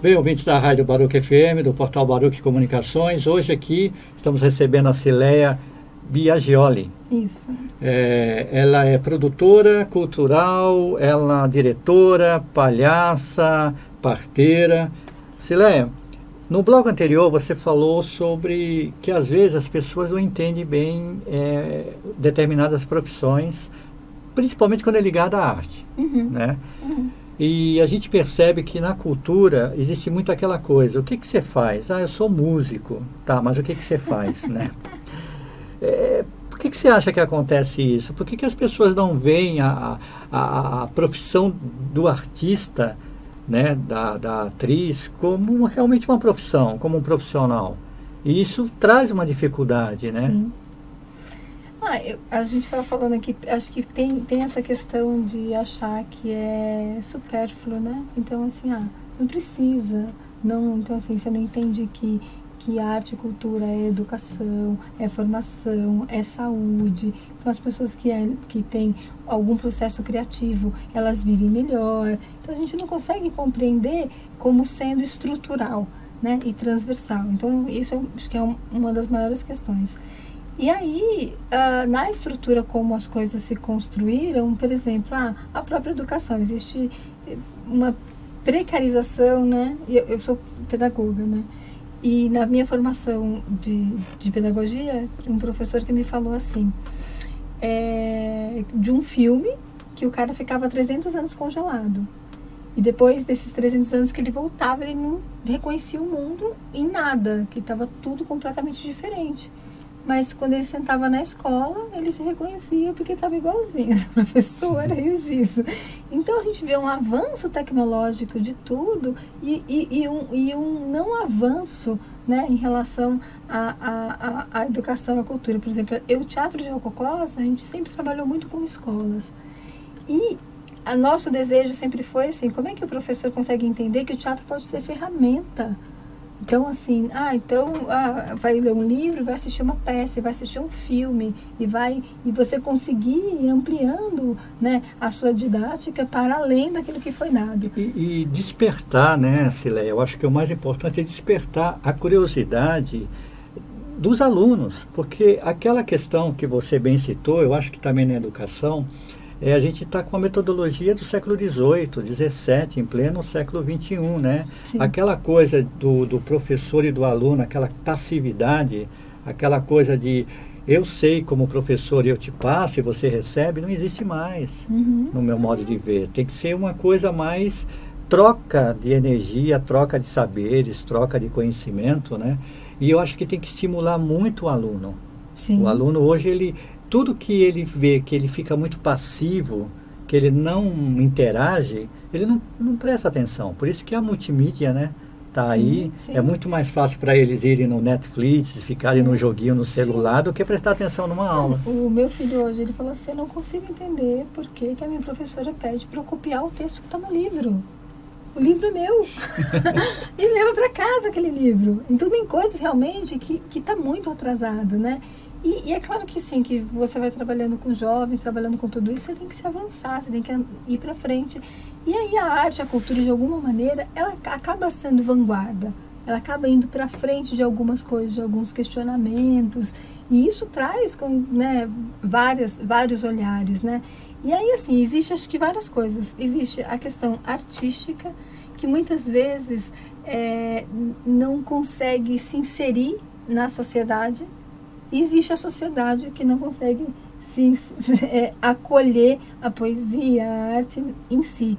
Bem, ouvintes da Rádio Baruch FM, do portal Baruch Comunicações, hoje aqui estamos recebendo a Cileia Biagioli. Isso. Ela é produtora cultural, ela é diretora, palhaça, parteira. Cileia, no blog anterior você falou sobre que às vezes as pessoas não entendem bem determinadas profissões, principalmente quando é ligada à arte, né? E a gente percebe que na cultura existe muito aquela coisa, o que você faz? Eu sou músico, tá, mas o que você faz, né? Por que você acha que acontece isso? Por que as pessoas não veem a profissão do artista, né, da atriz, como realmente uma profissão, como um profissional? E isso traz uma dificuldade, né? Sim. A gente estava falando aqui, acho que tem essa questão de achar que é supérfluo, né? Então, assim, não precisa. Não, então, assim, você não entende que arte e cultura é educação, é formação, é saúde. Então, as pessoas que têm algum processo criativo, elas vivem melhor. Então, a gente não consegue compreender como sendo estrutural, né? E transversal. Então, isso acho que é uma das maiores questões. E aí, na estrutura como as coisas se construíram, por exemplo, a própria educação, existe uma precarização, né? Eu sou pedagoga, né? E na minha formação de pedagogia, um professor que me falou assim, de um filme que o cara ficava 300 anos congelado. E depois desses 300 anos que ele voltava, ele não reconhecia o mundo em nada, que estava tudo completamente diferente. Mas quando ele sentava na escola, ele se reconhecia porque estava igualzinho a professora e o giz. Então a gente vê um avanço tecnológico de tudo e um não avanço, né, em relação à educação e à cultura. Por exemplo, o Teatro de Rococós, a gente sempre trabalhou muito com escolas. E o nosso desejo sempre foi assim, como é que o professor consegue entender que o teatro pode ser ferramenta? Então, assim, vai ler um livro, vai assistir uma peça, vai assistir um filme, e você conseguir ir ampliando, né, a sua didática para além daquilo que foi dado. E despertar, né, Cileia? Eu acho que o mais importante é despertar a curiosidade dos alunos, porque aquela questão que você bem citou, eu acho que também na educação, a gente está com a metodologia do século XVIII, XVII, em pleno século XXI, né? Sim. Aquela coisa do professor e do aluno, aquela passividade, aquela coisa de eu sei como professor e eu te passo e você recebe, não existe mais no meu modo de ver. Tem que ser uma coisa mais troca de energia, troca de saberes, troca de conhecimento, né? E eu acho que tem que estimular muito o aluno. Sim. O aluno hoje, tudo que ele vê, que ele fica muito passivo, que ele não interage, ele não presta atenção. Por isso que a multimídia, né, tá aí. Sim. É muito mais fácil para eles irem no Netflix, ficarem no joguinho no celular, do que prestar atenção numa aula. O meu filho hoje, ele falou assim, eu não consigo entender por que a minha professora pede para eu copiar o texto que está no livro. O livro é meu. Ele leva para casa aquele livro. Então tem coisas realmente que está muito atrasado, né? E é claro que sim, que você vai trabalhando com jovens, trabalhando com tudo isso, você tem que se avançar, você tem que ir para frente. E aí a arte, a cultura, de alguma maneira, ela acaba sendo vanguarda. Ela acaba indo para frente de algumas coisas, de alguns questionamentos. E isso traz, né, vários olhares, né? E aí, assim, existe acho que várias coisas. Existe a questão artística, que muitas vezes não consegue se inserir na sociedade. E existe a sociedade que não consegue acolher a poesia, a arte em si.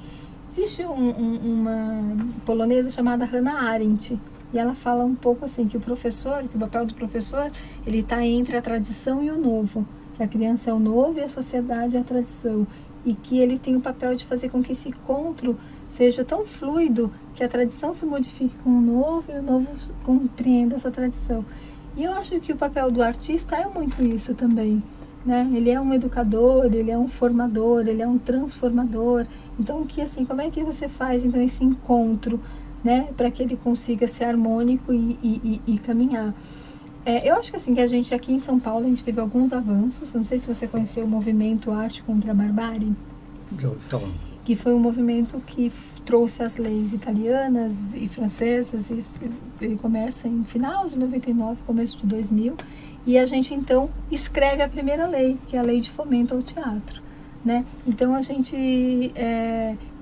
Existe uma polonesa chamada Hannah Arendt, e ela fala um pouco assim, que o papel do professor, ele está entre a tradição e o novo, que a criança é o novo e a sociedade é a tradição, e que ele tem o papel de fazer com que esse encontro seja tão fluido que a tradição se modifique com o novo e o novo compreenda essa tradição. E eu acho que o papel do artista é muito isso também, né? Ele é um educador, ele é um formador, ele é um transformador. Então, como é que você faz então esse encontro, né, para que ele consiga ser harmônico e caminhar? Eu acho que assim, que a gente aqui em São Paulo, a gente teve alguns avanços. Não sei se você conheceu o movimento Arte contra a Barbárie. Já ouvi falar. que foi um movimento que trouxe as leis italianas e francesas, e ele começa em final de 99, começo de 2000, e a gente então escreve a primeira lei, que é a Lei de Fomento ao Teatro, né? Então a gente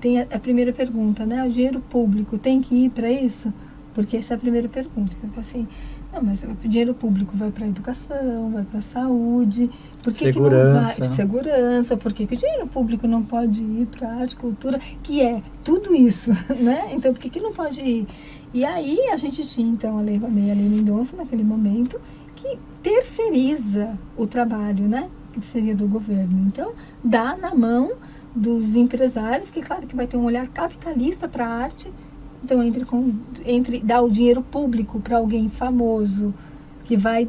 tem a primeira pergunta, né? O dinheiro público tem que ir para isso? Porque essa é a primeira pergunta. Assim, não, mas o dinheiro público vai para a educação, vai para a saúde, por que segurança. Que não vai? Segurança, por que o dinheiro público não pode ir para a arte, cultura, que é tudo isso, né? Então, por que não pode ir? E aí a gente tinha, então, a Lei Rouanet e a Lei Mendonça, naquele momento, que terceiriza o trabalho, né? Que seria do governo. Então, dá na mão dos empresários, que claro que vai ter um olhar capitalista para a arte. Então, entre dar o dinheiro público para alguém famoso, que vai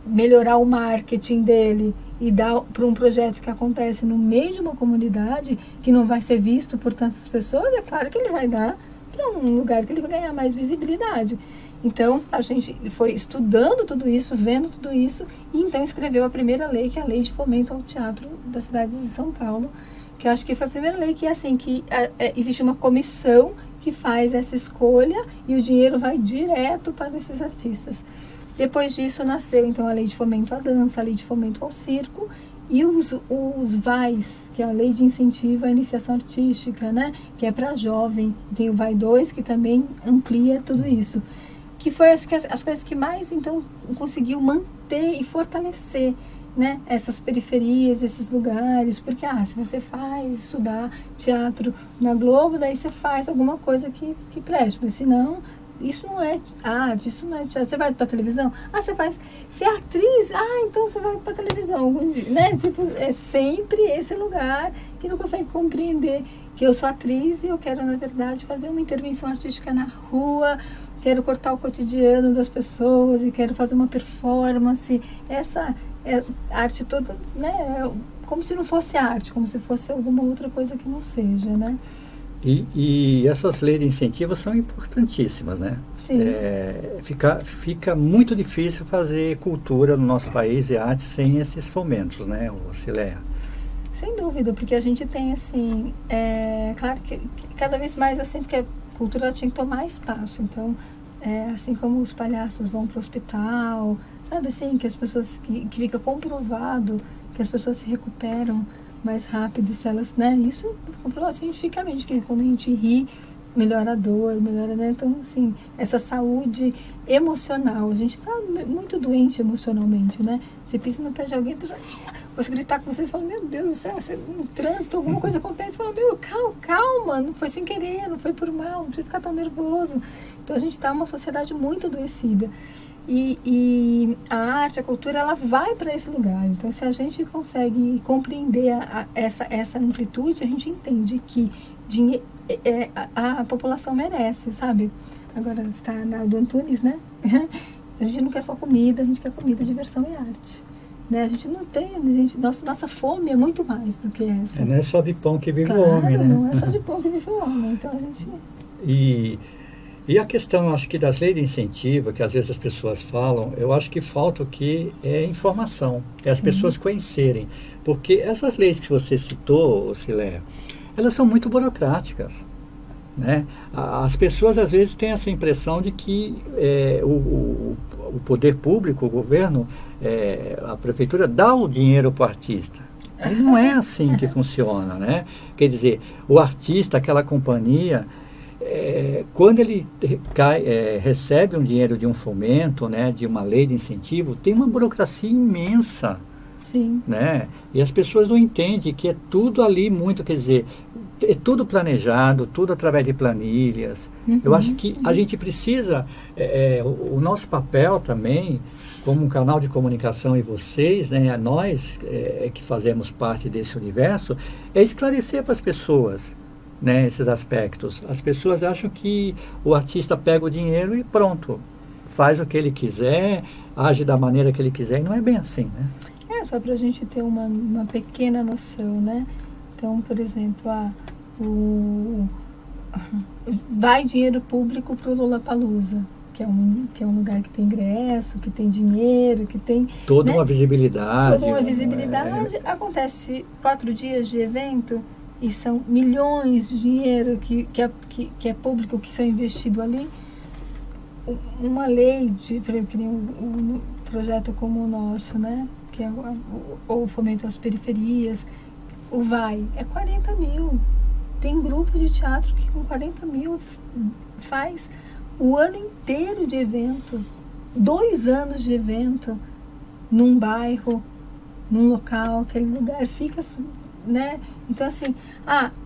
melhorar o marketing dele, e dar para um projeto que acontece no meio de uma comunidade, que não vai ser visto por tantas pessoas, é claro que ele vai dar para um lugar que ele vai ganhar mais visibilidade. Então, a gente foi estudando tudo isso, vendo tudo isso, e então escreveu a primeira lei, que é a Lei de Fomento ao Teatro da cidade de São Paulo, que eu acho que foi a primeira lei que, assim, existe uma comissão que faz essa escolha e o dinheiro vai direto para esses artistas. Depois disso nasceu então a Lei de Fomento à Dança, a Lei de Fomento ao Circo e os VAIs, que é a Lei de Incentivo à Iniciação Artística, né? Que é para jovem. Tem o VAI 2, que também amplia tudo isso. Que foi acho que as coisas que mais então conseguiu manter e fortalecer, né, essas periferias, esses lugares, porque se você faz estudar teatro na Globo, daí você faz alguma coisa que preste, porque senão isso não é arte, isso não é teatro. Você vai para televisão? Você faz. Você é atriz? Então você vai para televisão algum dia, né? Tipo, é sempre esse lugar que não consegue compreender que eu sou atriz e eu quero, na verdade, fazer uma intervenção artística na rua, quero cortar o cotidiano das pessoas e quero fazer uma performance. Essa arte toda, né? Como se não fosse arte, como se fosse alguma outra coisa que não seja, né? E essas leis de incentivo são importantíssimas, né? Sim. Fica muito difícil fazer cultura no nosso país e arte sem esses fomentos, né, Cileia? Sem dúvida, porque a gente tem, assim, claro que cada vez mais eu sinto que a cultura tinha que tomar espaço. Então, assim como os palhaços vão para o hospital, sabe assim, que as pessoas, que fica comprovado que as pessoas se recuperam mais rápido se elas, né, isso comprovado cientificamente, que quando a gente ri, melhora a dor, melhora, né, então, assim, essa saúde emocional, a gente está muito doente emocionalmente, né, você pisa no pé de alguém, a pessoa, você gritar com você fala, meu Deus do céu, você, no trânsito, alguma coisa acontece, você fala, meu, calma, não foi sem querer, não foi por mal, não precisa ficar tão nervoso. Então a gente está numa sociedade muito adoecida. E a arte, a cultura, ela vai para esse lugar. Então, se a gente consegue compreender essa amplitude, a gente entende que a população merece, sabe? Agora está na do Antunes, né? A gente não quer só comida, a gente quer comida, diversão e arte. Né? A gente não tem, nossa fome é muito mais do que essa. Não é só de pão que vive o Claro, homem, né? Não é só de pão que vive o homem. Então a gente... E a questão, acho que das leis de incentivo, que às vezes as pessoas falam, eu acho que falta o que é informação, é as pessoas conhecerem. Porque essas leis que você citou, Cileia, elas são muito burocráticas, né? As pessoas às vezes têm essa impressão de que o poder público, o governo, a prefeitura dá o dinheiro para o artista. E não é assim que funciona, né? Quer dizer, o artista, aquela companhia... quando ele recebe um dinheiro de um fomento, né, de uma lei de incentivo, tem uma burocracia imensa. Sim. Né? E as pessoas não entendem que é tudo ali muito, quer dizer, é tudo planejado, tudo através de planilhas. Eu acho que a gente precisa, o nosso papel também, como um canal de comunicação, e vocês, né, nós que fazemos parte desse universo, é esclarecer para as pessoas, né, esses aspectos. As pessoas acham que o artista pega o dinheiro e pronto, faz o que ele quiser, age da maneira que ele quiser, e não é bem assim, né? Só para a gente ter uma pequena noção, né? Então, por exemplo, vai dinheiro público para o Lollapalooza, que é um lugar que tem ingresso, que tem dinheiro, que tem... Toda, né, uma Toda visibilidade. uma visibilidade. Acontece 4 dias de evento e são milhões de dinheiro que é público, que são investidos ali, uma lei de, por exemplo, um projeto como o nosso, né, que é o fomento às periferias, o VAI, é 40 mil. Tem grupo de teatro que com 40 mil faz o ano inteiro de evento, 2 anos de evento, num bairro, num local, aquele lugar fica, né? Então, assim,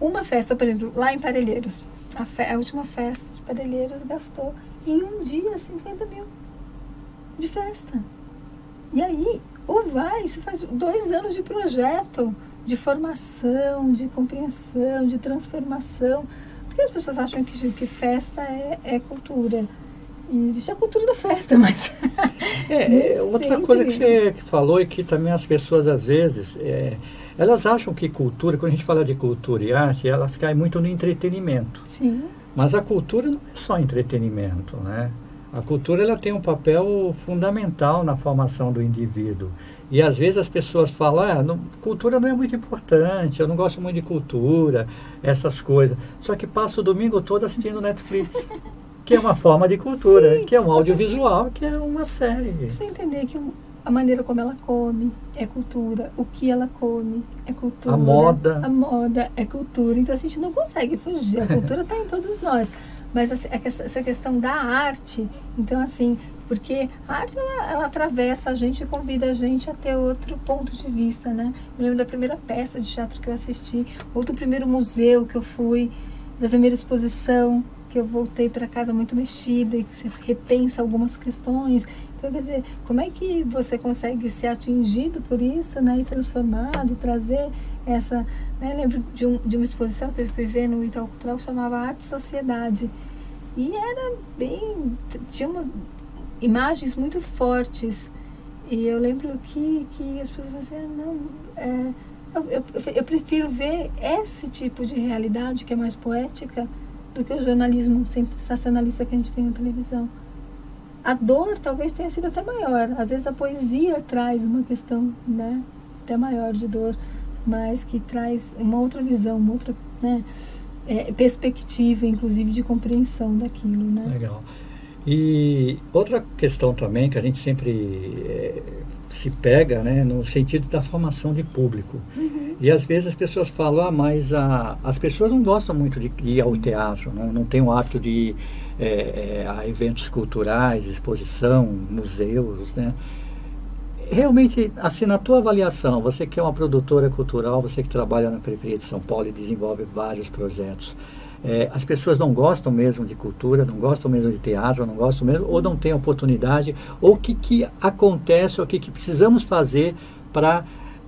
uma festa, por exemplo, lá em Parelheiros, a última festa de Parelheiros gastou em um dia 50 mil de festa. E aí, você faz 2 anos de projeto, de formação, de compreensão, de transformação. Porque as pessoas acham que festa é cultura. E existe a cultura da festa, mas... outra coisa que você falou e que também as pessoas, às vezes, elas acham que cultura, quando a gente fala de cultura e arte, elas caem muito no entretenimento. Sim. Mas a cultura não é só entretenimento, né? A cultura, ela tem um papel fundamental na formação do indivíduo. E às vezes as pessoas falam, cultura não é muito importante, eu não gosto muito de cultura, essas coisas. Só que passa o domingo todo assistindo Netflix, que é uma forma de cultura, que é um audiovisual, que é uma série. Você entender que a maneira como ela come é cultura, o que ela come é cultura. A moda é cultura. Então a gente não consegue fugir, a cultura está em todos nós. Mas essa questão da arte, então assim, porque a arte ela atravessa a gente e convida a gente a ter outro ponto de vista, né? Eu lembro da primeira peça de teatro que eu assisti, ou do primeiro museu que eu fui, da primeira exposição, que eu voltei para casa muito mexida e que você repensa algumas questões. Então, quer dizer, como é que você consegue ser atingido por isso, né? E transformado, e trazer essa... Né? Eu lembro de uma exposição que eu fui ver no Itaú Cultural que chamava Arte e Sociedade. E era bem... tinha imagens muito fortes. E eu lembro que as pessoas diziam, eu prefiro ver esse tipo de realidade que é mais poética do que o jornalismo sensacionalista que a gente tem na televisão. A dor talvez tenha sido até maior. Às vezes a poesia traz uma questão, né, até maior de dor, mas que traz uma outra visão, uma outra, né, perspectiva, inclusive, de compreensão daquilo, né? Legal. E outra questão também que a gente sempre se pega, né, no sentido da formação de público. Uhum. E às vezes as pessoas falam, mas as pessoas não gostam muito de ir ao teatro, não tem o hábito de ir a eventos culturais, exposição, museus, né? Realmente, assim, na tua avaliação, você que é uma produtora cultural, você que trabalha na periferia de São Paulo e desenvolve vários projetos, as pessoas não gostam mesmo de cultura, não gostam mesmo de teatro, não gostam mesmo, ou não têm oportunidade, ou o que acontece, ou o que precisamos fazer para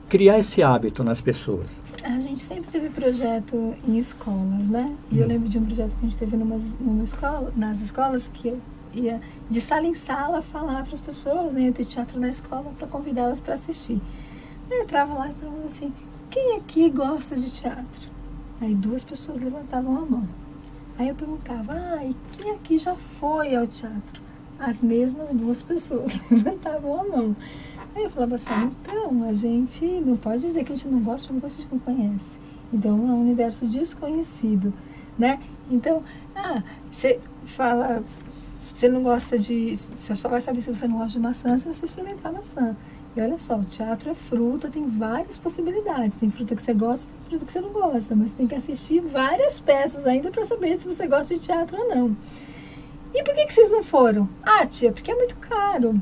criar esse hábito nas pessoas? A gente sempre teve projeto em escolas, né? E eu lembro de um projeto que a gente teve numa escola, nas escolas, que eu ia de sala em sala falar para as pessoas, né? Eu ter teatro na escola para convidá-las para assistir. Aí eu entrava lá e falava assim, quem aqui gosta de teatro? Aí 2 pessoas levantavam a mão. Aí eu perguntava, e quem aqui já foi ao teatro? As mesmas 2 pessoas levantavam a mão. Aí eu falava assim, então, a gente não pode dizer que a gente não gosta de uma coisa que a gente não conhece. Então, é um universo desconhecido, né? Então, você fala, você não gosta de... Você só vai saber se você não gosta de maçã se você experimentar maçã. E olha só, o teatro é fruta, tem várias possibilidades. Tem fruta que você gosta, tem fruta que você não gosta. Mas tem que assistir várias peças ainda para saber se você gosta de teatro ou não. E por que vocês não foram? Tia, porque é muito caro.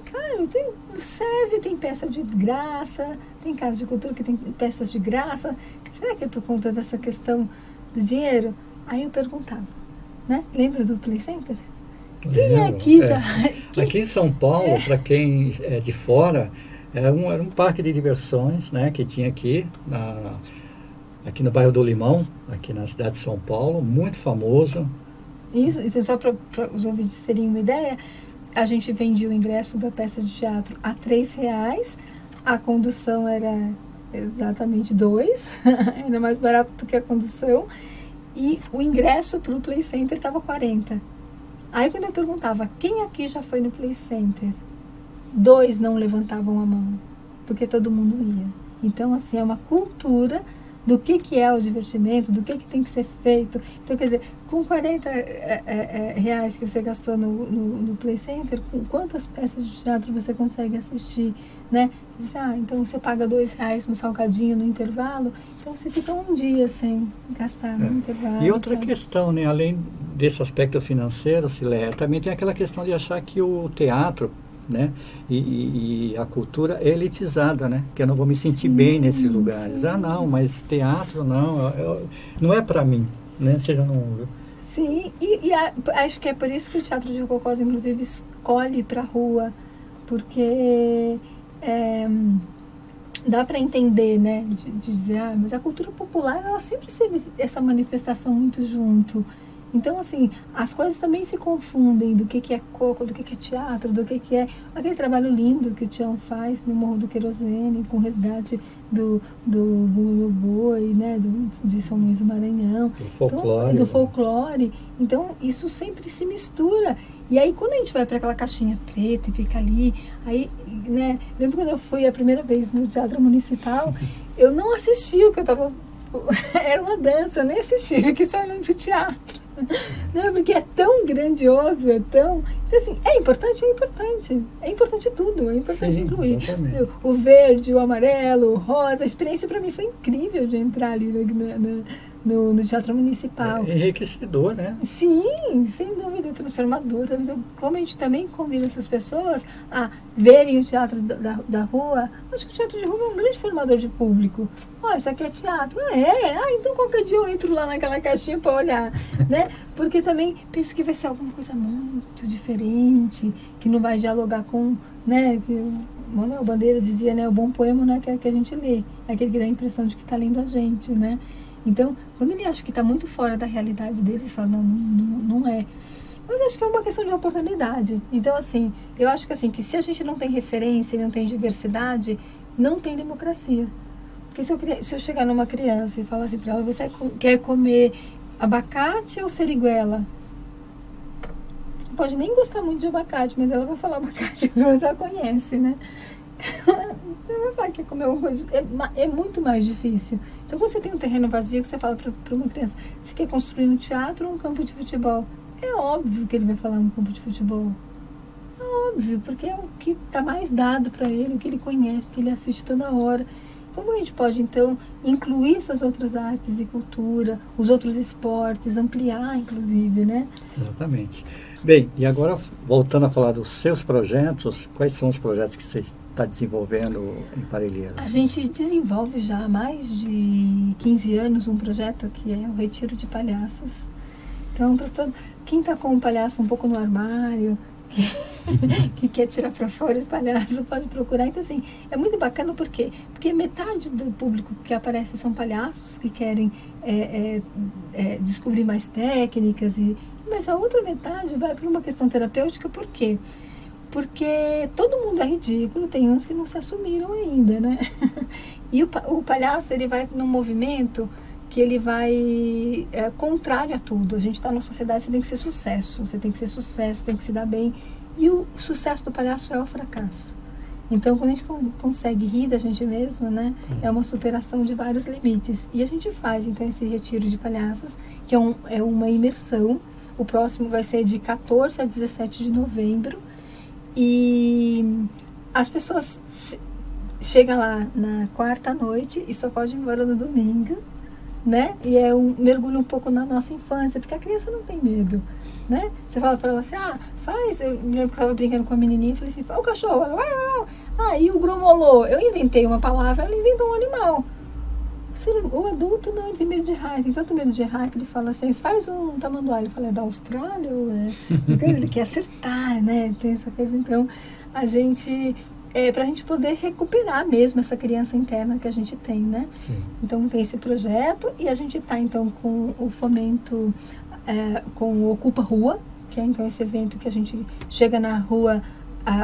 Cara, o SESI tem peça de graça, tem casa de cultura que tem peças de graça. Será que é por conta dessa questão do dinheiro? Aí eu perguntava, né? Lembra do Play Center? Quem aqui já... Aqui em São Paulo, para quem é de fora, era um parque de diversões, né, que tinha aqui no bairro do Limão, aqui na cidade de São Paulo, muito famoso. Isso, só para os ouvintes terem uma ideia, a gente vendia o ingresso da peça de teatro a R$3, a condução era exatamente 2, era mais barato do que a condução, e o ingresso para o Play Center estava 40. Aí quando eu perguntava, quem aqui já foi no Play Center? 2 não levantavam a mão, porque todo mundo ia. Então, assim, é uma cultura do que é o divertimento, do que tem que ser feito. Então, quer dizer, com 40 reais que você gastou no Play Center, com quantas peças de teatro você consegue assistir, né? Você, então você paga R$2 no salgadinho no intervalo, então você fica um dia sem gastar no intervalo. E outra questão, né? Além desse aspecto financeiro, Cileia, também tem aquela questão de achar que o teatro, né, e a cultura é elitizada, né? Que eu não vou me sentir bem nesses lugares. Sim. Não, mas teatro não é para mim, né? Seja no... Sim, acho que é por isso que o Teatro de Rococós, inclusive, escolhe para a rua, porque dá para entender, né? De dizer, mas a cultura popular, ela sempre teve essa manifestação muito junto. Então, assim, as coisas também se confundem do que é coco, do que é teatro, do que é aquele trabalho lindo que o Tião faz no Morro do Querosene, com o resgate do boi, né, de São Luís do Maranhão. Do folclore. Então, isso sempre se mistura. E aí, quando a gente vai para aquela caixinha preta e fica ali, aí, né, lembro quando eu fui a primeira vez no Teatro Municipal, eu não assisti o que eu estava... Era uma dança, eu nem assisti, fiquei só olhando para o teatro. Não, porque é tão grandioso, então assim, é importante tudo, é importante incluir o verde, o amarelo, o rosa. A experiência para mim foi incrível de entrar ali no Teatro Municipal. É enriquecedor, né? Sim, sem dúvida, transformador. Como a gente também convida essas pessoas a verem o teatro da rua, acho que o teatro de rua é um grande formador de público. Isso aqui é teatro? Então qualquer dia eu entro lá naquela caixinha para olhar, né? Porque também penso que vai ser alguma coisa muito diferente, que não vai dialogar com, né? Que o Manuel Bandeira dizia, né? O bom poema não é aquele que a gente lê, é aquele que dá a impressão de que está lendo a gente, né? Então, quando ele acha que está muito fora da realidade dele, ele fala, não é. Mas acho que é uma questão de oportunidade. Então, assim, eu acho que, assim, que se a gente não tem referência e não tem diversidade, não tem democracia. Porque se eu chegar numa criança e falar assim para ela, você quer comer abacate ou seriguela? Não pode nem gostar muito de abacate, mas ela vai falar abacate, porque ela conhece, né? Você vai falar que quer comer alguma coisa, é muito mais difícil. Então, quando você tem um terreno vazio, que você fala para uma criança, você quer construir um teatro ou um campo de futebol? É óbvio que ele vai falar um campo de futebol. É óbvio, porque é o que está mais dado para ele, o que ele conhece, o que ele assiste toda hora. Como a gente pode, então, incluir essas outras artes e cultura, os outros esportes, ampliar, inclusive, né? Exatamente. Bem, e agora, voltando a falar dos seus projetos, quais são os projetos que você está desenvolvendo em Parelheiros? A gente desenvolve já há mais de 15 anos um projeto que é o Retiro de Palhaços. Então, para quem está com um palhaço um pouco no armário, que quer tirar para fora esse palhaço, pode procurar. Então, assim, é muito bacana porque metade do público que aparece são palhaços que querem descobrir mais técnicas, mas a outra metade vai para uma questão terapêutica. Por quê? Porque todo mundo é ridículo, tem uns que não se assumiram ainda, né? E o palhaço, ele vai num movimento que ele vai contrário a tudo. A gente está numa sociedade, você tem que ser sucesso, você tem que se dar bem. E o sucesso do palhaço é o fracasso. Então, quando a gente consegue rir da gente mesmo, né, é uma superação de vários limites. E a gente faz, então, esse retiro de palhaços, que é uma imersão. O próximo vai ser de 14 a 17 de novembro. E as pessoas chegam lá na quarta noite e só podem ir embora no domingo, né? E é um mergulho um pouco na nossa infância, porque a criança não tem medo, né? Você fala para ela assim, faz. Eu me lembro que eu estava brincando com a menininha e falei assim, o cachorro. E o gromolô. Eu inventei uma palavra, ela inventou um animal. O adulto não, ele tem medo de raio, tem tanto medo de raio que ele fala assim, faz um tamanduá. Ele fala, é da Austrália? Ele quer acertar, né? Tem essa coisa. Então, a gente... para a gente poder recuperar mesmo essa criança interna que a gente tem, né? Sim. Então, tem esse projeto e a gente está, então, com o fomento, com o Ocupa Rua, que é, então, esse evento que a gente chega na rua,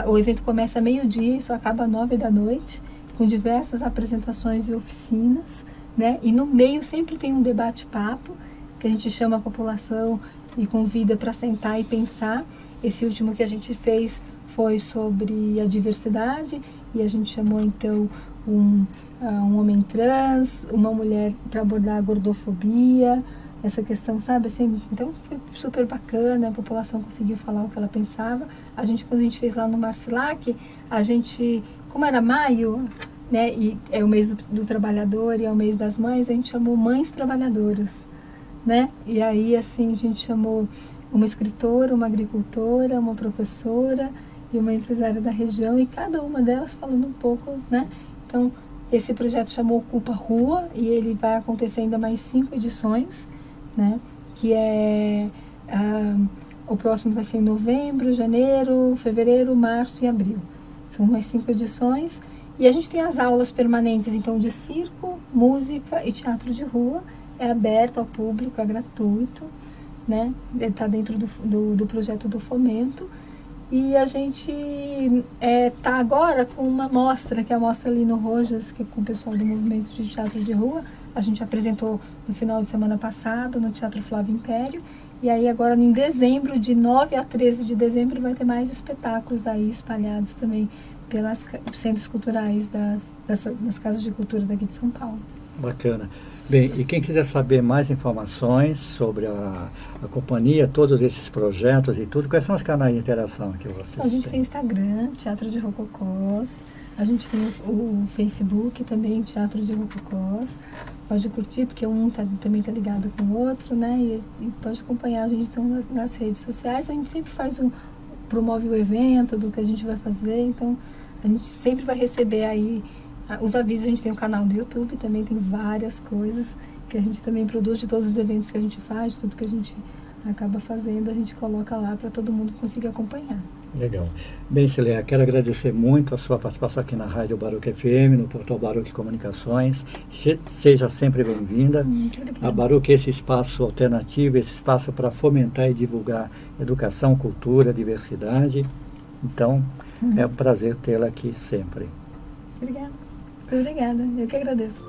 o evento começa meio-dia e só acaba 9 da noite, com diversas apresentações e oficinas, né? E no meio sempre tem um debate-papo, que a gente chama a população e convida para sentar e pensar. Esse último que a gente fez foi sobre a diversidade e a gente chamou então um homem trans, uma mulher para abordar a gordofobia, essa questão, sabe, assim, então foi super bacana, a população conseguiu falar o que ela pensava. Quando a gente fez lá no Marcilac, a gente, como era maio, né, e é o mês do trabalhador e é o mês das mães, a gente chamou Mães Trabalhadoras, né, e aí, assim, a gente chamou uma escritora, uma agricultora, uma professora e uma empresária da região, e cada uma delas falando um pouco, né, então esse projeto chamou Ocupa Rua, e ele vai acontecer ainda mais 5 edições, né? Que o próximo vai ser em novembro, janeiro, fevereiro, março e abril. São mais 5 edições. E a gente tem as aulas permanentes, então, de circo, música e teatro de rua. É aberto ao público, é gratuito, né? Está dentro do projeto do Fomento. E a gente está agora com uma mostra, que é a mostra ali no Rojas, que é com o pessoal do movimento de teatro de rua. A gente apresentou no final de semana passado no Teatro Flávio Império. E aí agora em dezembro, de 9 a 13 de dezembro, vai ter mais espetáculos aí espalhados também pelos centros culturais das casas de cultura daqui de São Paulo. Bacana. Bem, e quem quiser saber mais informações sobre a companhia, todos esses projetos e tudo, quais são os canais de interação que vocês têm? A gente tem Instagram, Teatro de Rococós, a gente tem o Facebook também, Teatro de Rococós. Pode curtir, porque um também está ligado com o outro, né? E pode acompanhar a gente então nas redes sociais. A gente sempre promove o evento do que a gente vai fazer, então a gente sempre vai receber aí os avisos. A gente tem um canal do YouTube, também tem várias coisas que a gente também produz, de todos os eventos que a gente faz, tudo que a gente acaba fazendo, a gente coloca lá para todo mundo conseguir acompanhar. Legal. Bem, Cileia, quero agradecer muito a sua participação aqui na Rádio Baruch FM, no portal Baruch Comunicações. Seja sempre bem-vinda. Muito obrigada. A Baruch é esse espaço alternativo, esse espaço para fomentar e divulgar educação, cultura, diversidade. Então, é um prazer tê-la aqui sempre. Obrigada. Eu que agradeço.